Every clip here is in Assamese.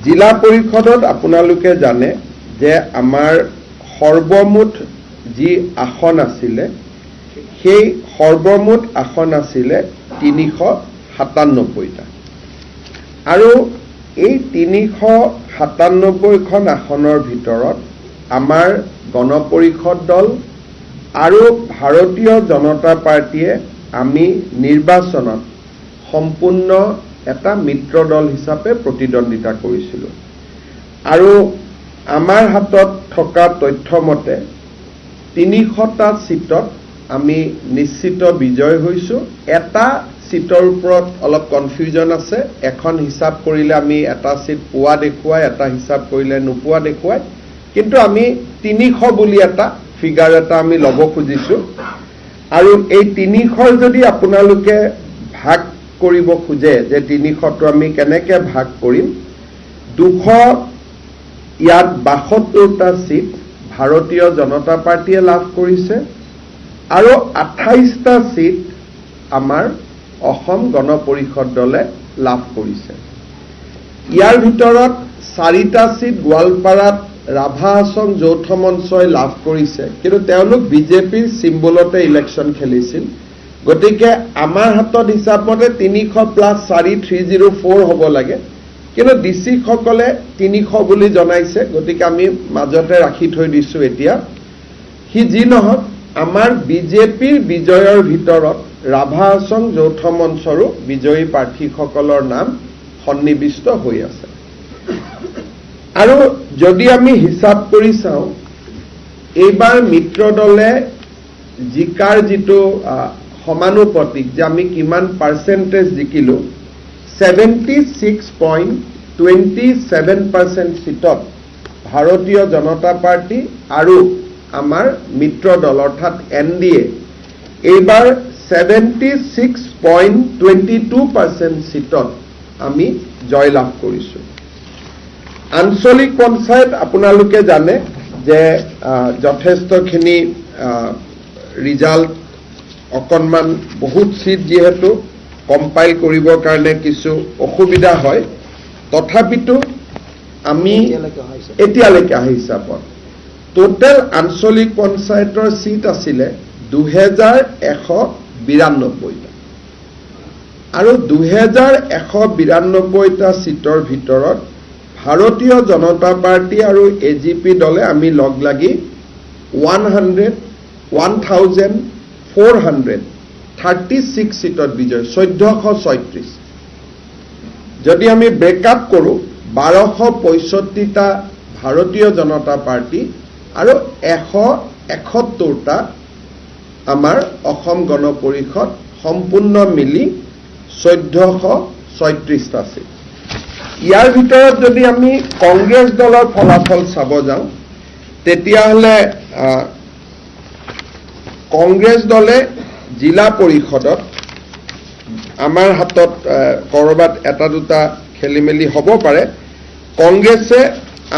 জিলা পৰিষদত আপোনালোকে জানে যে আমাৰ সৰ্বমুঠ যি আসন আছিলে সেই সৰ্বমুঠ আসন আছিলে 397টা আৰু এই 397খন আসনৰ ভিতৰত আমাৰ গণ পৰিষদ দল আৰু ভাৰতীয় জনতা পাৰ্টিয়ে আমি নিৰ্বাচনত সম্পূৰ্ণ এটা মিত্ৰ দল হিচাপে প্ৰতিদ্বন্দ্বিতা কৰিছিল আৰু আমাৰ হাতত থকা তথ্য মতে 300টা সিটত আমি নিশ্চিত বিজয় হৈছো এটা সিটৰ ওপৰত অলপ কনফিউজন আছে এখন হিসাব কৰিলে আমি এটা সিট পোৱা দেখুৱাই এটা হিসাব কৰিলে নোপোৱা দেখুৱাই কিন্তু আমি 300 বুলি এটা ফিগাৰ এটা আমি লব খুজিছো আৰু এই 300ৰ যদি আপোনালোকে ভাগ কৰিব খুজে যে 300টো আমি কেনেকৈ ভাগ কৰিম 200 ইয়াত 72টা সিট ভাৰতীয় জনতা পাৰ্টিয়ে লাভ কৰিছে আৰু 28টা সিট আমাৰ অসম গণ পৰিষদ দলে লাভ কৰিছে ইয়াৰ ভিতৰত 4টা সিট গোৱালপাৰাত ৰাভা আসন যৌথ মঞ্চই লাভ কৰিছে কিন্তু তেওঁলোক বিজেপিৰ সিম্বলতে ইলেকশন খেলিছিল গতিকে আমাৰ হাতত হিচাপতে 300 প্লাস 4 304 হ'ব লাগে কিন্তু ডিসি সকলে 300 বুলি জনাইছে গতিকে আমি মাজতে ৰাখি থৈ দিছো এতিয়া হি যি নহক আমাৰ বিজেপিৰ বিজয়ৰ ভিতৰত ৰাভা আসন যৌথ মঞ্চৰো বিজয়ী প্ৰাৰ্থীসকলৰ নাম সন্নিবিষ্ট হৈ আছে আৰু যদি আমি হিসাব কৰি চাও এইবাৰ মিত্ৰ দলে জিকাৰ যিটো সমানুপাতিক যে আমি কিমান পাৰ্চেন্টেজ জিকিলো 76.27% সিটত ভাৰতীয় জনতা পাৰ্টি আৰু আমাৰ মিত্ৰ দল অৰ্থাৎ এনডিএ এইবাৰ 76.22% সিটত আমি জয়লাভ কৰিছো আঞ্চলিক পঞ্চায়ত আপোনালোকে জানে যে যথেষ্টখিনি ৰিজাল্ট অকনমান বহুত সিট যেহেতু কম্পাইল কৰিবৰ কাৰণে কিছু অসুবিধা হয় তথাপিতো আমি এতিয়ালৈকে হিচাপত টোটেল আঞ্চলিক পঞ্চায়তৰ সিট আছিলে 2192টা আৰু 2192টা সিটৰ ভিতৰত ভাৰতীয় জনতা পাৰ্টি আৰু এজিপি দলে আমি লগ লাগি 1436 সিটত বিজয় 1436 যদি আমি ব্ৰেকআপ কৰো 1265টা ভাৰতীয় জনতা পাৰ্টি আৰু 171টা আমাৰ অসম গণ পৰিষদ সম্পূৰ্ণ মিলি 1436টা সিট ইয়াৰ ভিতৰত যদি আমি কংগ্ৰেছ দলৰ ফলাফল চাব যাওঁ তেতিয়াহলে কংগ্ৰেছ দলে জিলা পৰিষদত আমাৰ হাতত কৰবাত এটা দুটা খেলিমেলি হ'ব পাৰে কংগ্ৰেছে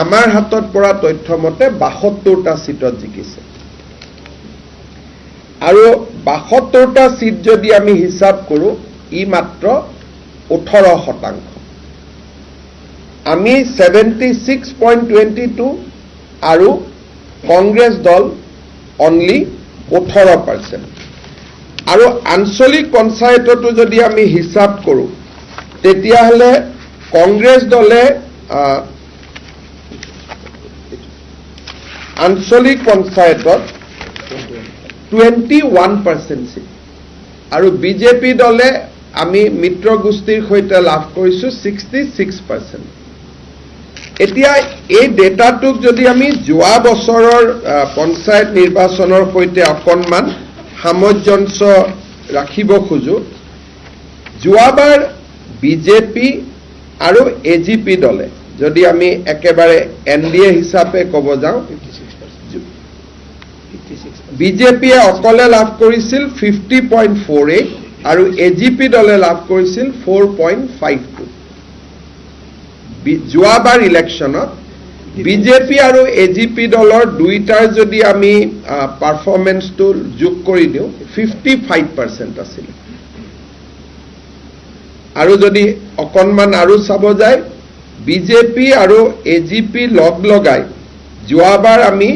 আমাৰ হাতত পৰা তথ্য মতে 72টা সিটত জিকিছে আৰু 72টা সিট যদি আমি হিসাব কৰো ই মাত্ৰ 18% আমি 76.22 আৰু কংগ্ৰেছ দল অনলি 18% আৰু আঞ্চলিক পঞ্চায়তটো যদি আমি হিসাব কৰো তেতিয়াহলে কংগ্ৰেছ দলে আঞ্চলিক পঞ্চায়তত 21% সিট আৰু বিজেপি দলে আমি মিত্ৰ গোষ্ঠীৰ সৈতে লাভ কৰিছো 66%। এতিয়া এই ডেটাটোক যদি আমি যোৱা বছৰৰ পঞ্চায়ত নিৰ্বাচনৰ সৈতে অকনমান সামঞ্জস্য ৰাখিব খোজো যোৱাবাৰ বিজেপি আৰু এজিপি দলে যদি আমি একেবাৰে এনডিএ হিচাপে ক'ব যাওঁ বিজেপিয়ে অকলে লাভ কৰিছিল 50.48 আৰু এজিপি দলে লাভ কৰিছিল 4.52 যোৱাবাৰ ইলেকশ্যনত বিজেপি আৰু এজিপি দলৰ দুইটাৰ যদি আমি পাৰফৰমেন্সটো যোগ কৰি দিওঁ 55% আছিল আৰু যদি অকনমান আৰু চাব যায় বিজেপি আৰু এজিপি লগাই যোৱাবাৰ আমি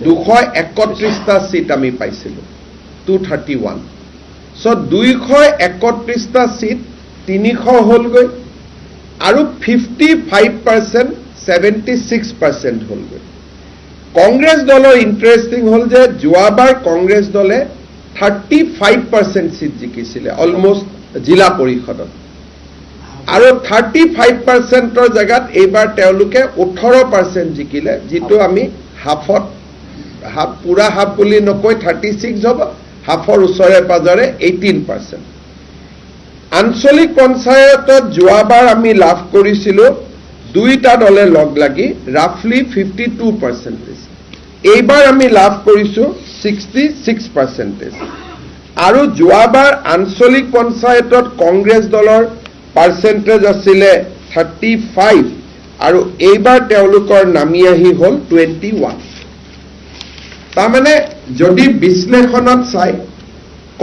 231টা সিট আমি পাইছিলোঁ 231 সো 231টা সিট 300 হ'লগৈ আৰু 55% 76% হ'লগৈ কংগ্ৰেছ দলৰ ইণ্টাৰেষ্টিং হ'ল যে যোৱাবাৰ কংগ্ৰেছ দলে 35% সিট জিকিছিলে অলমোষ্ট জিলা পৰিষদত আৰু 35%ৰ জায়গাত এইবাৰ তেওঁলোকে 18% জিকিলে যিটো আমি হাফত পুৰা হাফ বুলি নকৈ 36 হ'ব হাফৰ ওচৰে পাজৰে 18% আঞ্চলিক পঞ্চায়তত যোৱাবাৰ আমি লাভ কৰিছিলোঁ দুইটা দলে লগ লাগি ৰাফলি 52%। এইবাৰ আমি লাভ কৰিছোঁ 66%। আৰু যোৱাবাৰ আঞ্চলিক পঞ্চায়তত কংগ্ৰেছ দলৰ পাৰ্চেণ্টেজ আছিলে 35 আৰু এইবাৰ তেওঁলোকৰ নামি আহি হ'ল 21। তাৰমানে যদি বিশ্লেষণত চাই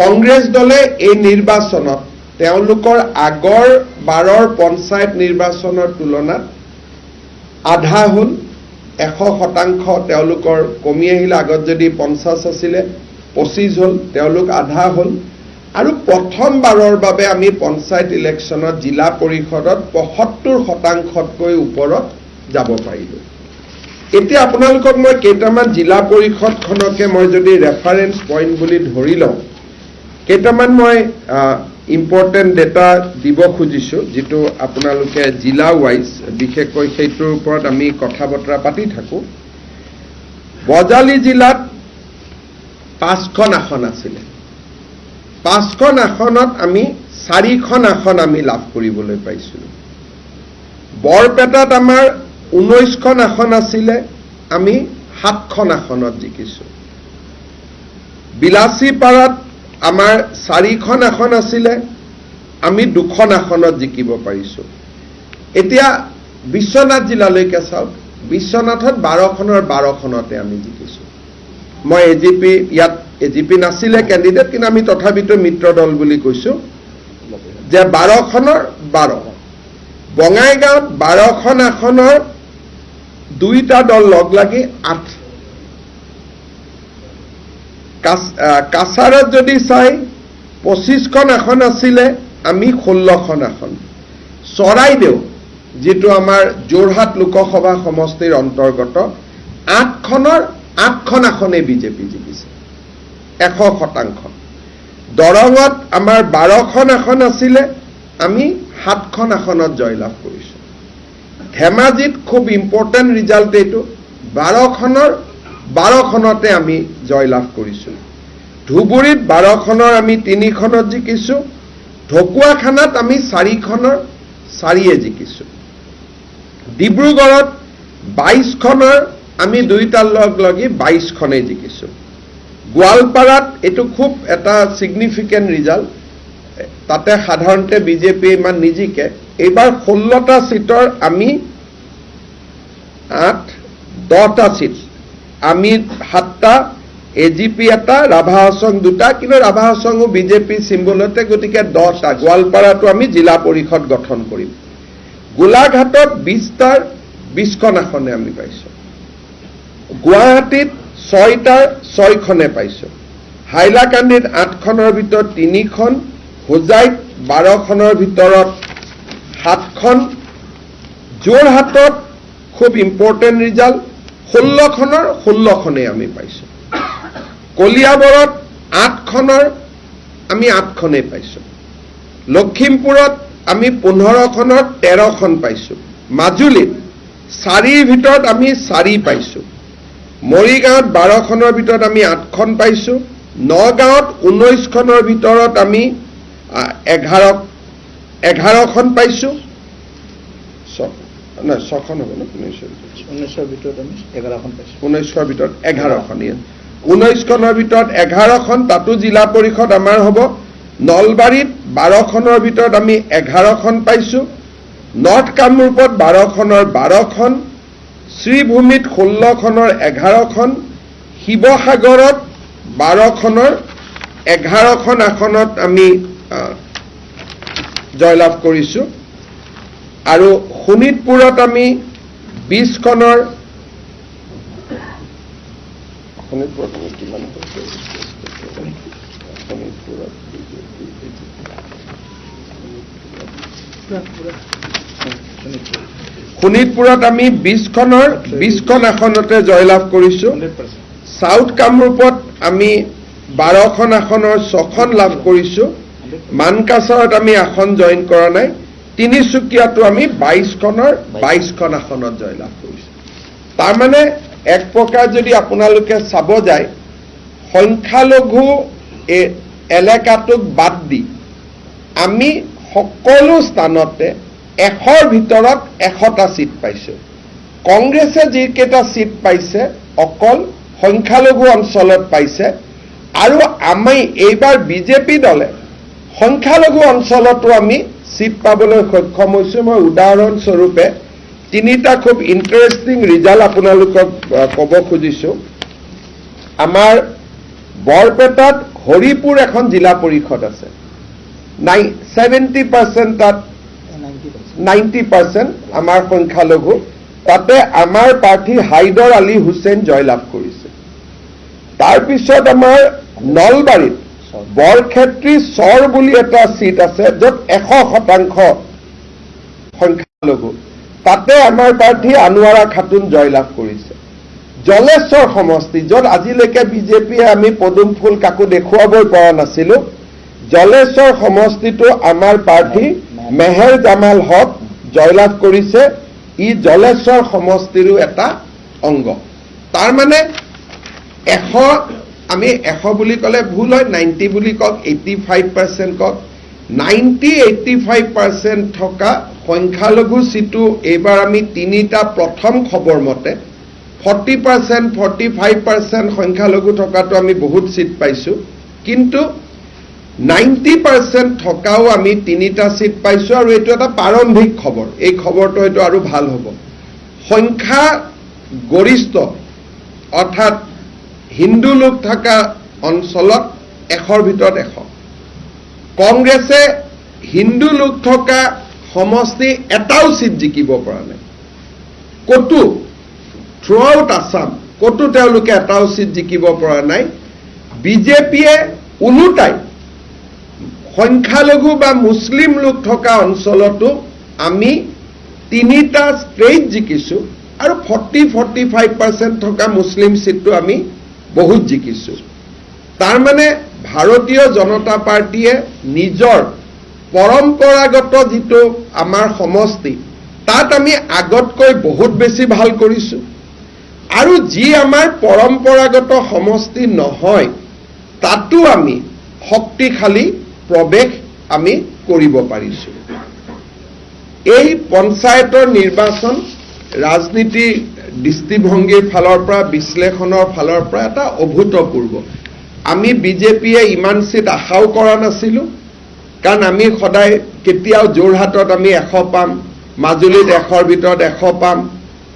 কংগ্ৰেছ দলে এই নিৰ্বাচনত তেওঁলোকৰ আগৰ বাৰৰ পঞ্চায়ত নিৰ্বাচনৰ তুলনাত আধা হ'ল 100% তেওঁলোকৰ কমি আহিলে আগত যদি 50 আছিলে 25 হ'ল তেওঁলোক আধা হ'ল আৰু প্ৰথমবাৰৰ বাবে আমি পঞ্চায়ত ইলেকশ্যনত জিলা পৰিষদত 75%তকৈ ওপৰত যাব পাৰিলোঁ। এতিয়া আপোনালোকক মই কেইটামান জিলা পৰিষদখনকে মই যদি ৰেফাৰেন্স পইণ্ট বুলি ধৰি লওঁ কেইটামান মই ইম্পৰ্টেণ্ট ডেটা দিব খুজিছোঁ যিটো আপোনালোকে জিলা ৱাইজ বিশেষকৈ সেইটোৰ ওপৰত আমি কথা বতৰা পাতি থাকোঁ। বজালী জিলাত 5খন আসন আছিলে 5খন আসনত আমি 4খন আসন আমি লাভ কৰিবলৈ পাইছিলোঁ। বৰপেটাত আমাৰ 19খন আসন আছিলে আমি 7খন আসনত জিকিছোঁ। বিলাসীপাৰাত আমাৰ 4খন আসন আছিলে আমি 2খন আসনত জিকিব পাৰিছোঁ। এতিয়া বিশ্বনাথ জিলালৈকে চাওক বিশ্বনাথত 12খনৰ 12খনতে আমি জিকিছোঁ। মই ইয়াত এজিপি নাছিলে কেণ্ডিডেট কিন্তু আমি তথাপিতো মিত্ৰ দল বুলি কৈছোঁ যে 12খনৰ 12। বঙাইগাঁৱত 12খন আসনৰ দুইটা দল লগ লাগি 8। কাছাৰত যদি চাই 25খন আসন আছিলে আমি 16খন আসন। চৰাইদেউ যিটো আমাৰ যোৰহাট লোকসভা সমষ্টিৰ অন্তৰ্গত 8খনৰ 8খন আসনে বিজেপি জিকিছে 100%। দৰঙত আমাৰ 12খন আসন আছিলে আমি 7খন আসনত জয়লাভ কৰিছোঁ। ধেমাজিত খুব ইম্পৰ্টেণ্ট ৰিজাল্ট এইটো 12খনৰ 12খনতে আমি জয়লাভ কৰিছোঁ। ধুবুৰীত 12খনৰ আমি 3খনত জিকিছোঁ। ঢকুৱাখানাত আমি 4খনৰ 4 জিকিছোঁ। ডিব্ৰুগড়ত 22খনৰ আমি দুইটা লগ লাগি 22খনে জিকিছোঁ। গোৱালপাৰাত এইটো খুব এটা ছিগনিফিকেণ্ট ৰিজাল্ট তাতে সাধাৰণতে বিজেপি ইমান নিজিকে। এইবাৰ 16টা সিটৰ আমি 10টা সিট আমি 7টা এজিপি এটা ৰাভা হাছং 2টা কিন্তু ৰাভা হাছঙো বিজেপি চিম্বলতে গতিকে 10টা। গোৱালপাৰাটো আমি জিলা পৰিষদ গঠন কৰিম। গোলাঘাটত 20টাৰ 20খন আসনে আমি পাইছোঁ। গুৱাহাটীত 6টাৰ 6খনে পাইছোঁ। হাইলাকান্দিত 8খনৰ ভিতৰত 3খন। হোজাইত 12খনৰ ভিতৰত 7খন। যোৰহাটত খুব ইম্পৰ্টেণ্ট ৰিজাল্ট 16খনৰ 16খনে আমি পাইছোঁ। কলিয়াবৰত 8খনৰ আমি 8খনে পাইছোঁ। লখিমপুৰত আমি 15খনৰ 13খন পাইছোঁ। মাজুলীত 4ৰ ভিতৰত আমি 4 পাইছোঁ। মৰিগাঁৱত 12খনৰ ভিতৰত আমি 8খন পাইছোঁ। নগাঁৱত 19খনৰ ভিতৰত আমি 11খন পাইছোঁ। 6খন হ'ব ন 19ৰ ভিতৰত আমি 11খন পাইছোঁ। 19ৰ ভিতৰত 11খন 19খনৰ ভিতৰত 11খন তাতো জিলা পৰিষদ আমাৰ হ'ব। নলবাৰীত 12খনৰ ভিতৰত আমি 11খন পাইছোঁ। নৰ্থ কামৰূপত 12খনৰ 12খন। শ্ৰীভূমিত 16খনৰ 11খন। শিৱসাগৰত 12খনৰ 11খন আসনত আমি জয়লাভ কৰিছোঁ। আৰু শোণিতপুৰত আমি 20খনৰ শোণিতপুৰত আমি কিমান শোণিতপুৰত আমি 20খন আসনতে জয়লাভ কৰিছো সাউথ কামৰূপত আমি 12খন আসনৰ 6খন লাভ কৰিছো মানকাছাৰত আমি আসন জইন কৰা নাই তিনিচুকীয়াতো আমি 22খনৰ 22খন আসনত জয়লাভ কৰিছো তাৰ মানে এক প্ৰকাৰ যদি আপোনালোকে চাব যায় সংখ্যালঘু এলেকাটোক বাদ দি আমি সকলো স্থানতে 100ৰ ভিতৰত 100টা সিট পাইছো কংগ্ৰেছে যিকেইটা সিট পাইছে অকল সংখ্যালঘু অঞ্চলত পাইছে আৰু আমি এইবাৰ বিজেপি দলে সংখ্যালঘু অঞ্চলতো আমি সিট পাবলৈ সক্ষম হৈছো মই উদাহৰণ স্বৰূপে তিনিটা খুব ইন্টাৰেষ্টিং ৰিজাল্ট আপোনালোকক ক'ব খুজিছো আমাৰ বৰপেটাত হৰিপুৰ এখন জিলা পৰিষদ আছে 70% তাত 90% আমাৰ সংখ্যালঘু তাতে আমাৰ প্ৰাৰ্থী হাইদৰ আলী হুছেইন জয়লাভ কৰিছে তাৰপিছত আমাৰ নলবাৰীত বৰক্ষেত্ৰী চৰ বুলি এটা সিট আছে য'ত 100% সংখ্যালঘু তাতে আমাৰ প্ৰাৰ্থী আনোৱাৰা খাতুন জয়লাভ কৰিছে জলেশ্বৰ সমষ্টি য'ত আজিলৈকে বিজেপিয়ে আমি পদুম ফুল কাকো দেখুৱাবই পৰা নাছিলো জলেশ্বৰ সমষ্টিটো আমাৰ প্ৰাৰ্থী মেহেৰ জামাল হক জয়লাভ কৰিছে ই জলেশ্বৰ সমষ্টিৰো এটা অংগ তাৰ মানে 100 আমি 100 বুলি ক'লে ভুল হয় 90 বুলি কওক 85% কওক 90-85% থকা সংখ্যালঘু সিটো এইবাৰ আমি তিনিটা প্ৰথম খবৰ মতে 40% 45% সংখ্যালঘু থকাটো আমি বহুত সিট পাইছো কিন্তু 90% থকাও আমি তিনিটা সিট পাইছো আৰু এইটো এটা প্ৰাৰম্ভিক খবৰ এই খবৰটো হয়তো আৰু ভাল হ'ব সংখ্যা গৰিষ্ঠ অৰ্থাৎ হিন্দু লোক থকা অঞ্চলত 100ৰ ভিতৰত 100 কংগ্ৰেছে হিন্দু লোক থকা সমষ্টি এটাও সিট জিকিব পৰা নাই কতো থ্ৰু আউট আসাম কতো তেওঁলোকে এটাও সিট জিকিব পৰা নাই বিজেপিয়ে উলুটাই সংখ্যালঘু বা মুছলিম লোক থকা অঞ্চলতো আমি তিনিটা ষ্ট্ৰেইট জিকিছো আৰু 40-45% থকা মুছলিম সিটটো আমি বহুত জিকিছো তাৰ মানে ভাৰতীয় জনতা পাৰ্টিয়ে নিজৰ পৰম্পৰাগত যিটো আমাৰ সমষ্টি তাত আমি আগতকৈ বহুত বেছি ভাল কৰিছো আৰু যি আমাৰ পৰম্পৰাগত সমষ্টি নহয় তাতো আমি শক্তিশালী প্ৰৱেশ আমি কৰিব পাৰিছো এই পঞ্চায়তৰ নিৰ্বাচন ৰাজনীতি দৃষ্টিভংগীৰ ফালৰ পৰা বিশ্লেষণৰ ফালৰ পৰা এটা অভূতপূৰ্ব আমি বিজেপিয়ে ইমান সিট আশাও কৰা নাছিলো কাৰণ আমি সদায় কেতিয়াও যোৰহাটত আমি 100 পাম মাজুলীত 100ৰ ভিতৰত 100 পাম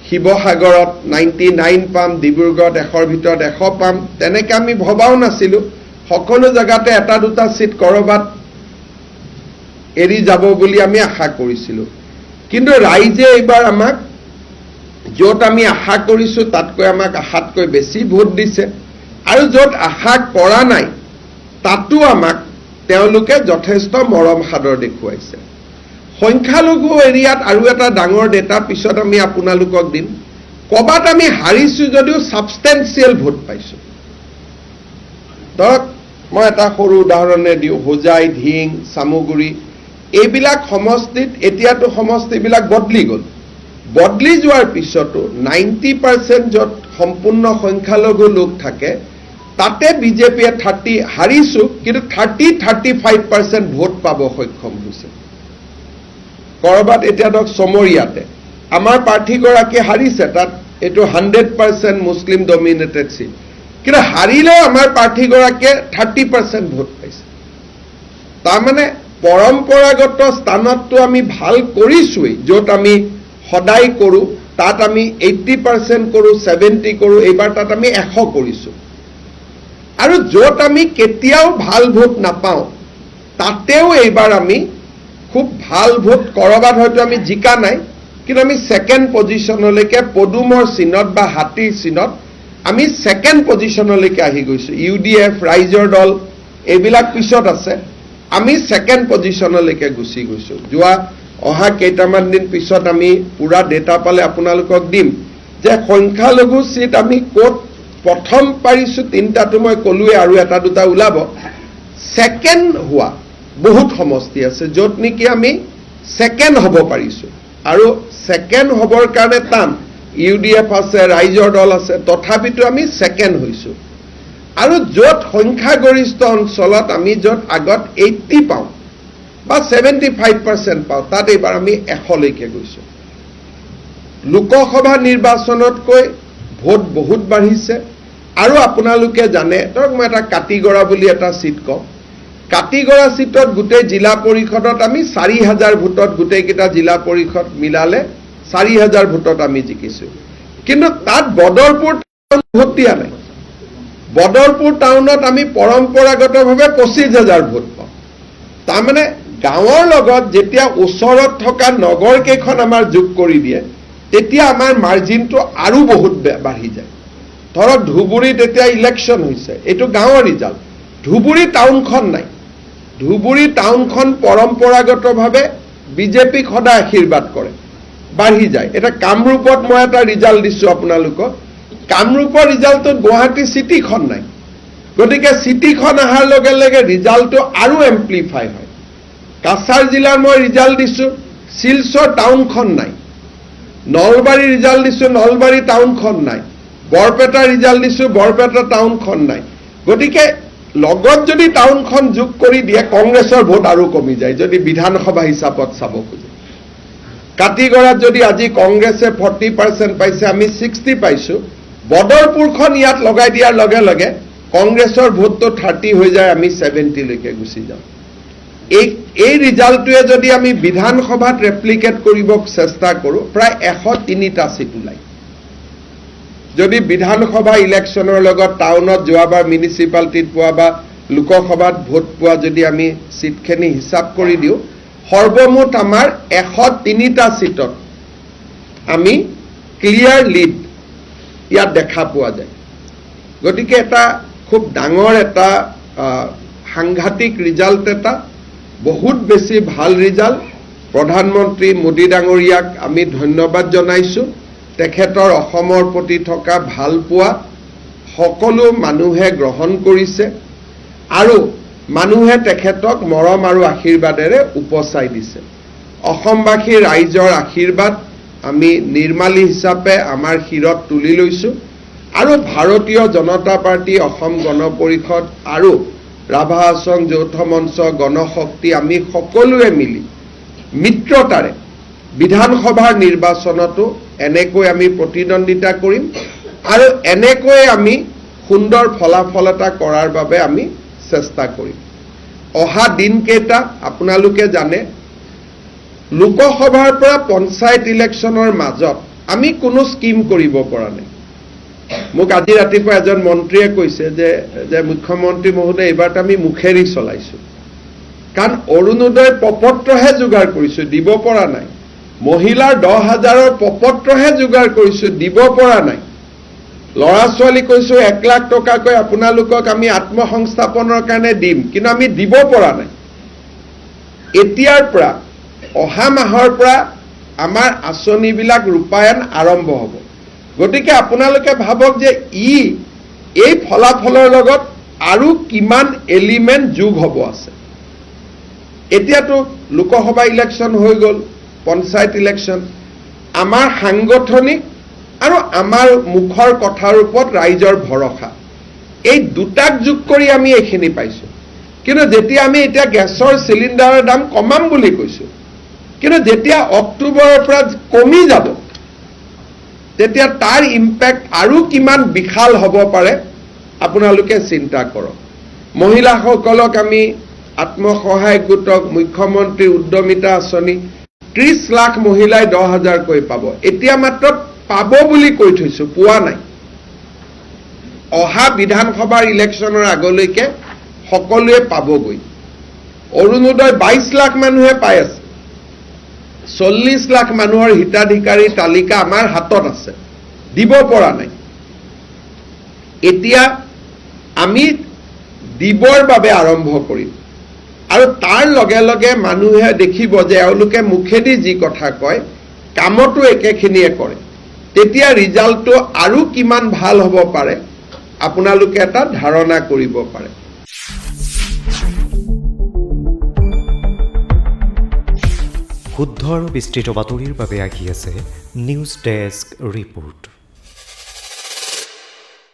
শিৱসাগৰত 99 পাম ডিব্ৰুগড়ত 100ৰ ভিতৰত 100 পাম তেনেকৈ আমি ভবাও নাছিলো সকলো জায়গাতে এটা দুটা সিট কৰবাত এৰি যাব বুলি আমি আশা কৰিছিলো কিন্তু ৰাইজে এইবাৰ আমাক য'ত আমি আশা কৰিছো তাতকৈ আমাক আশাতকৈ বেছি ভোট দিছে আৰু য'ত আশা কৰা নাই তাতো আমাক তেওঁলোকে যথেষ্ট মৰম সাদৰ দেখুৱাইছে সংখ্যালঘু এৰিয়াত আৰু এটা ডাঙৰ ডেটা পিছত আমি আপোনালোকক দিম কবাত আমি হাৰিছো যদিও সাবস্টেন্সিয়েল ভোট পাইছো ধৰক মই এটা সৰু উদাহৰণে দিওঁ হোজাই ধিং সামুগুৰি এইবিলাক সমষ্টিত এতিয়াতো সমষ্টিবিলাক বদলি গ'ল বদলি যোৱাৰ পিছতো 90% য'ত সম্পূৰ্ণ সংখ্যালঘু লোক থাকে তাতে বিজেপিয়ে 30 হাৰিছো কিন্তু 30-35% ভোট পাব সক্ষম হৈছে কৰবাত এতিয়া ধৰক সমৰিয়াতে আমাৰ প্ৰাৰ্থীগৰাকী হাৰিছে তাত এইটো 100% মুছলিম ডমিনেটেড সিট কিন্তু হাৰিলেও আমাৰ প্ৰাৰ্থীগৰাকীয়ে 30% ভোট পাইছে তাৰমানে পৰম্পৰাগত স্থানতটো আমি ভাল কৰিছোই য'ত আমি সদায় কৰো তাত আমি 80% কৰো 70 কৰো এইবাৰ তাত আমি 100 কৰিছো আৰু য'ত আমি কেতিয়াও ভাল ভোট নাপাওঁ তাতেও এইবাৰ আমি খুব ভাল ভোট কৰবাত হয়তো আমি জিকা নাই, কিন্তু আমি ছেকেণ্ড পজিশ্যনলৈকে পদুমৰ চিনত বা হাতীৰ চিনত আমি ছেকেণ্ড পজিশ্যনলৈকে আহি গৈছোঁ। UDF, ৰাইজৰ দল এইবিলাক পিছত আছে, আমি ছেকেণ্ড পজিশ্যনলৈকে গুচি গৈছোঁ। অহা কেইটামান দিন পিছত আমি পুৰা ডেটা পালে আপোনালোকক দিম যে সংখ্যালঘু চিট আমি ক'ত প্ৰথম পাৰিছোঁ, 3টাটো মই ক'লোৱে আৰু 1-2টা ওলাব। ছেকেণ্ড হোৱা বহুত সমষ্টি আছে য'ত নেকি আমি ছেকেণ্ড হ'ব পাৰিছোঁ, আৰু ছেকেণ্ড হ'বৰ কাৰণে টান। UDF আছে, ৰাইজৰ দল আছে, তথাপিতো আমি ছেকেণ্ড হৈছোঁ। আৰু য'ত সংখ্যাগৰিষ্ঠ অঞ্চলত আমি য'ত আগত 80 পাওঁ বা 75% পাওঁ, তাত এইবাৰ আমি 100লৈকে গৈছোঁ। লোকসভা নিৰ্বাচনতকৈ ভোট বহুত বাঢ়িছে। আৰু আপোনালোকে জানে, ধৰক মই এটা কাটিগড়া বুলি এটা চিট কওঁ, কাটিগড়া চিটত গোটেই জিলা পৰিষদত আমি 4000 ভোটত গোটেইকেইটা জিলা পৰিষদ মিলালে 4000 ভোটত আমি জিকিছোঁ। কিন্তু তাত বদৰপুৰ টাউন ভোট দিয়া নাই। বদৰপুৰ টাউনত আমি পৰম্পৰাগতভাৱে 25000 ভোট পাওঁ। তাৰমানে গাঁৱৰ লগত যেতিয়া ওচৰত থকা নগৰকেইখন আমাৰ যোগ কৰি দিয়ে, তেতিয়া আমাৰ মাৰ্জিনটো আৰু বহুত বাঢ়ি যায়। ধৰক ধুবুৰীত এতিয়া ইলেকশ্যন হৈছে, এইটো গাঁৱৰ ৰিজাল্ট। ধুবুৰী টাউনখন নাই। ধুবুৰী টাউনখন পৰম্পৰাগতভাৱে বিজেপিক সদায় আশীৰ্বাদ কৰে, বাঢ়ি যায়। এটা কামৰূপত মই এটা ৰিজাল্ট দিছোঁ আপোনালোকক, কামৰূপৰ ৰিজাল্টত গুৱাহাটী চিটিখন নাই। গতিকে চিটিখন অহাৰ লগে লগে ৰিজাল্টটো আৰু এম্প্লিফাই হয়। কাছাৰ জিলাৰ মই ৰিজাল্ট দিছোঁ, শিলচৰ টাউনখন নাই। নলবাৰী ৰিজাল্ট দিছোঁ, নলবাৰী টাউনখন নাই। বৰপেটা ৰিজাল্ট দিছোঁ, বৰপেটা টাউনখন নাই। গতিকে লগত যদি টাউনখন যোগ কৰি দিয়ে, কংগ্ৰেছৰ ভোট আৰু কমি যায় যদি বিধানসভা হিচাপত চাব খোজে। কাটিগড়াত যদি আজি কংগ্ৰেছে 40% পাইছে, আমি 60 পাইছোঁ, বদৰপুৰখন ইয়াত লগাই দিয়াৰ লগে লগে কংগ্ৰেছৰ ভোটটো 30 হৈ যায়, আমি 70লৈকে গুচি যাওঁ। এই ৰিজাল্টটোৱে যদি আমি বিধানসভাত ৰেপ্লিকেট কৰিব চেষ্টা কৰোঁ, প্ৰায় 103টা চিট ওলায়। যদি বিধানসভা ইলেকশ্যনৰ লগত টাউনত যোৱাবাৰ মিউনিচিপালিটিত পোৱা বা লোকসভাত ভোট পোৱা যদি আমি চিটখিনি হিচাপ কৰি দিওঁ, সৰ্বমুঠ আমাৰ 103টা চিটত আমি ক্লিয়াৰ লিড ইয়াত দেখা পোৱা যায়। গতিকে এটা খুব ডাঙৰ এটা সাংঘাতিক ৰিজাল্ট, এটা বহুত বেছি ভাল ৰিজাল্ট। প্ৰধানমন্ত্ৰী মোদী ডাঙৰীয়াক আমি ধন্যবাদ জনাইছোঁ। তেখেতৰ অসমৰ প্ৰতি থকা ভালপোৱা সকলো মানুহে গ্ৰহণ কৰিছে, আৰু মানুহে তেখেতক মৰম আৰু আশীৰ্বাদেৰে উপচাই দিছে। অসমবাসী ৰাইজৰ আশীৰ্বাদ আমি নিৰ্মালী হিচাপে আমাৰ শিৰত তুলি লৈছোঁ, আৰু ভাৰতীয় জনতা পাৰ্টি, অসম গণ পৰিষদ আৰু ৰাভা হাছং যৌথ মঞ্চ, গণশক্তি আমি সকলোৱে মিলি মিত্ৰতাৰে বিধানসভাৰ নিৰ্বাচনতো এনেকৈ আমি প্ৰতিদ্বন্দ্বিতা কৰিম, আৰু এনেকৈ আমি সুন্দৰ ফলাফল এটা কৰাৰ বাবে আমি চেষ্টা কৰিম। অহা দিনকেইটা আপোনালোকে জানে, লোকসভাৰ পৰা পঞ্চায়ত ইলেকশ্যনৰ মাজত আমি কোনো স্কিম কৰিব পৰা নাই। মোক আজি ৰাতিপুৱা এজন মন্ত্ৰীয়ে কৈছে যে মুখ্যমন্ত্ৰী মহোদয়, এইবাৰতো আমি মুখেৰি চলাইছোঁ, কাৰণ অৰুণোদয় প্ৰপত্ৰহে যোগাৰ কৰিছোঁ, দিব পৰা নাই। মহিলাৰ 10,000ৰ প্ৰপত্ৰহে যোগাৰ কৰিছোঁ, দিব পৰা নাই। ল'ৰা ছোৱালী কৈছোঁ 1 লাখ টকাকৈ আপোনালোকক আমি আত্মসংস্থাপনৰ কাৰণে দিম, কিন্তু আমি দিব পৰা নাই। এতিয়াৰ পৰা অহা মাহৰ পৰা আমাৰ আঁচনিবিলাক ৰূপায়ণ আৰম্ভ হ'ব। গতিকে আপোনালোকে ভাবক যে এই ফলাফলৰ লগত আৰু কিমান এলিমেণ্ট যোগ হ'ব আছে। এতিয়াতো লোকসভা ইলেকশ্যন হৈ গ'ল, পঞ্চায়ত ইলেকশ্যন, আমাৰ সাংগঠনিক আৰু আমাৰ মুখৰ কথাৰ ওপৰত ৰাইজৰ ভৰসা, এই দুটাক যোগ কৰি আমি এইখিনি পাইছোঁ। কিন্তু যেতিয়া আমি এতিয়া গেছৰ চিলিণ্ডাৰৰ দাম কমাম বুলি কৈছোঁ, কিন্তু যেতিয়া অক্টোবৰৰ পৰা কমি যাব, তেতিয়া তাৰ ইম্পেক্ট আৰু কিমান বিশাল হ'ব পাৰে আপোনালোকে চিন্তা কৰক। মহিলাসকলক আমি আত্মসহায়ক গোটক, মুখ্যমন্ত্ৰী উদ্যমিতা আঁচনি, 30 লাখ মহিলাই 10,000কৈ পাব। এতিয়া মাত্ৰ পাব বুলি কৈ থৈছোঁ, পোৱা নাই। অহা বিধানসভাৰ ইলেকশ্যনৰ আগলৈকে সকলোৱে পাবগৈ। অৰুণোদয় 22 লাখ মানুহে পাই আছে। 40 লাখ মানুহৰ হিতাধিকাৰীৰ তালিকা আমাৰ হাতত আছে, দিব পৰা নাই। এতিয়া আমি দিবৰ বাবে আৰম্ভ কৰিম আৰু তাৰ লগে লগে মানুহে দেখিব যে এওঁলোকে মুখেদি যি কথা কয় কামতো একেখিনিয়ে কৰে, তেতিয়া ৰিজাল্টটো আৰু কিমান ভাল হ'ব পাৰে আপোনালোকে এটা ধাৰণা কৰিব পাৰে। শুদ্ধ আৰু বিস্তৃত বাতৰিৰ বাবে আহি আছে নিউজ ডেস্ক ৰিপোৰ্ট।